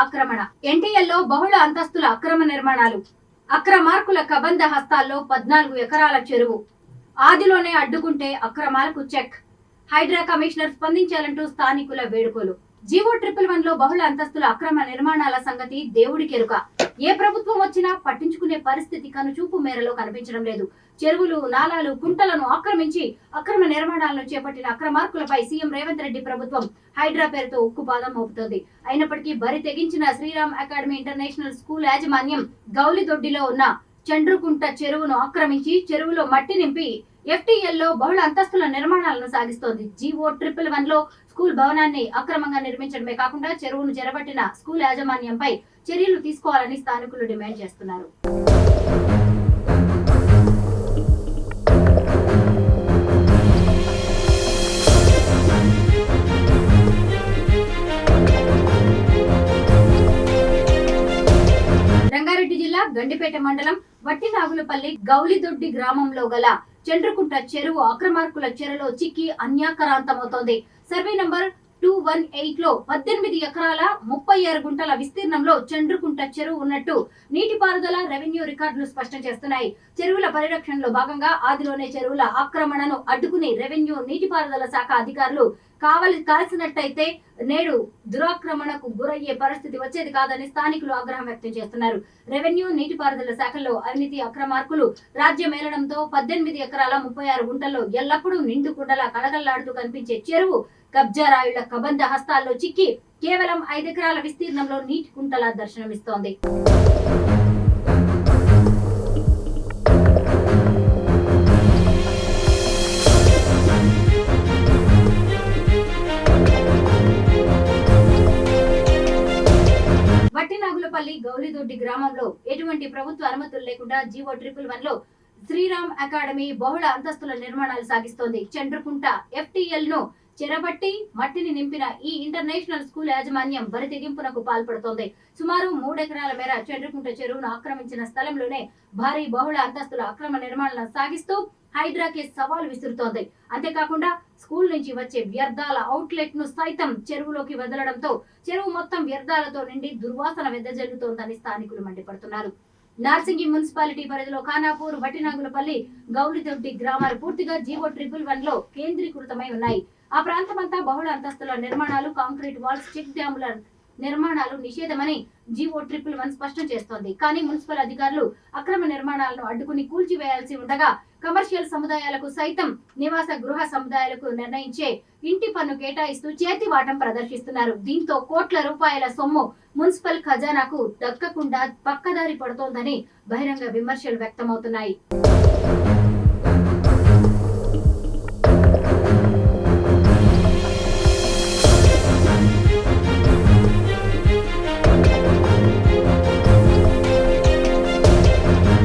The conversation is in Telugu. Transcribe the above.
ఆక్రమణ. ఎన్టీఎల్లో బహుళ అంతస్తుల అక్రమ నిర్మాణాలు. అక్రమార్కుల కబంధ హస్తాల్లో 14 ఎకరాల చెరువు. ఆదిలోనే అడ్డుకుంటే అక్రమాలకు చెక్. హైడ్రా కమిషనర్ స్పందించాలంటూ స్థానికుల వేడుకలు. జీవో 111 లో బహుళ అంతస్తుల అక్రమ నిర్మాణాల సంగతి దేవుడికెరుక. ఏ ప్రభుత్వం వచ్చినా పట్టించుకునే పరిస్థితి కనుచూపు మేరలో కనిపించడం లేదు. చెరువులు, నాలాలు, కుంటలను ఆక్రమించి అక్రమ నిర్మాణాలను చేపట్టిన అక్రమార్కులపై సీఎం రేవంత్ రెడ్డి ప్రభుత్వం హైడ్రా పేరుతో ఉక్కుపాదం మోపుతోంది. అయినప్పటికీ బరి తెగించిన శ్రీరామ్ అకాడమీ ఇంటర్నేషనల్ స్కూల్ యాజమాన్యం గౌలిదొడ్డిలో ఉన్న చండ్రుకుంట చెరువును ఆక్రమించి చెరువులో మట్టి నింపి ఎఫ్టీఎల్లో బహుళ అంతస్తుల నిర్మాణాలను సాగిస్తోంది. జీవో 111 లో స్కూల్ భవనాన్ని అక్రమంగా నిర్మించడమే కాకుండా చెరువును చెరబట్టిన స్కూల్ యాజమాన్యంపై చర్యలు తీసుకోవాలని స్థానికులు డిమాండ్ చేస్తున్నారు. రంగారెడ్డి జిల్లా గండిపేట మండలం వట్టినాగులపల్లి గౌలిదొడ్డి గ్రామంలో గల చండ్రుకుంట చెరువు అక్రమార్కుల చెరలో చిక్కి అన్యాకరాంతమవుతోంది. సర్వే నంబర్ 218 లో 18 ఎకరాల 36 గుంటల విస్తీర్ణంలో చండ్రుకుంట చెరువు ఉన్నట్టు నీటిపారుదల రెవెన్యూ రికార్డులు స్పష్టం చేస్తున్నాయి. చెరువుల పరిరక్షణలో భాగంగా ఆదిలోనే చెరువుల ఆక్రమణను అడ్డుకుని రెవెన్యూ నీటిపారుదల శాఖ అధికారులు కాల్సినట్టయితే నేడు దురాక్రమణకు గురయ్యే పరిస్థితి వచ్చేది కాదని స్థానికులు ఆగ్రహం వ్యక్తం చేస్తున్నారు. రెవెన్యూ నీటిపారుదల శాఖల్లో అవినీతి అక్రమార్కులు రాజ్యమేలడంతో 18 ఎకరాల 36 గుంటల్లో ఎల్లప్పుడూ నిండు కుండలా కడగల్లాడుతూ కనిపించే చెరువు కబ్జారాయుళ్ల కబంధ హస్తాల్లో చిక్కి కేవలం 5 ఎకరాల విస్తీర్ణంలో నీటి కుంటలా దర్శనమిస్తోంది. వట్టినాగులపల్లి గౌలిదొడ్డి గ్రామంలో ఎటువంటి ప్రభుత్వ అనుమతులు లేకుండా జీవో 111 లో శ్రీరామ్ అకాడమీ బహుళ అంతస్తుల నిర్మాణాలు సాగిస్తోంది. చండ్రుకుంట ఎఫ్టీఎల్ ను చెరబట్టి మట్టిని నింపిన ఈ ఇంటర్నేషనల్ స్కూల్ యాజమాన్యం బరి తెగింపునకు పాల్పడుతోంది. సుమారు 3 ఎకరాల మేర చండ్రుకుంట చెరువును ఆక్రమించిన స్థలంలోనే భారీ బహుళ అంతస్తుల అక్రమ నిర్మాణాలను సాగిస్తూ హైడ్రాకి సవాల్ విసురుతోంది. అంతేకాకుండా స్కూల్ నుంచి వచ్చే వ్యర్థాల అవుట్లెట్ ను సైతం చెరువులోకి వదలడంతో చెరువు మొత్తం వ్యర్థాలతో నిండి దుర్వాసన వెదజల్లుతోందని స్థానికులు మండిపడుతున్నారు. నార్సింగి మున్సిపాలిటీ పరిధిలో ఖానాపూర్, వట్టినాగులపల్లి, గౌలిదొడ్డి గ్రామాలు పూర్తిగా జీవో 111 లో కేంద్రీకృతమై ఉన్నాయి. ఆ ప్రాంతమంతా బహుళ అంతస్తుల నిర్మాణాలు, కాంక్రీట్ వాల్స్, చెక్ డ్యాముల నిర్మాణాలు నిషేధమని జీవో 111 స్పష్టం చేస్తోంది. కానీ మున్సిపల్ అధికారులు అక్రమ నిర్మాణాలను అడ్డుకుని కూల్చివేయాల్సి ఉండగా కమర్షియల్ సముదాయాలకు సైతం నివాస గృహ సముదాయాలకు నిర్ణయించే ఇంటి పన్ను కేటాయిస్తూ చేతివాటం ప్రదర్శిస్తున్నారు. దీంతో కోట్ల రూపాయల సొమ్ము మున్సిపల్ ఖజానాకు దక్కకుండా పక్కదారి పడుతోందని బహిరంగ విమర్శలు వ్యక్తమవుతున్నాయి.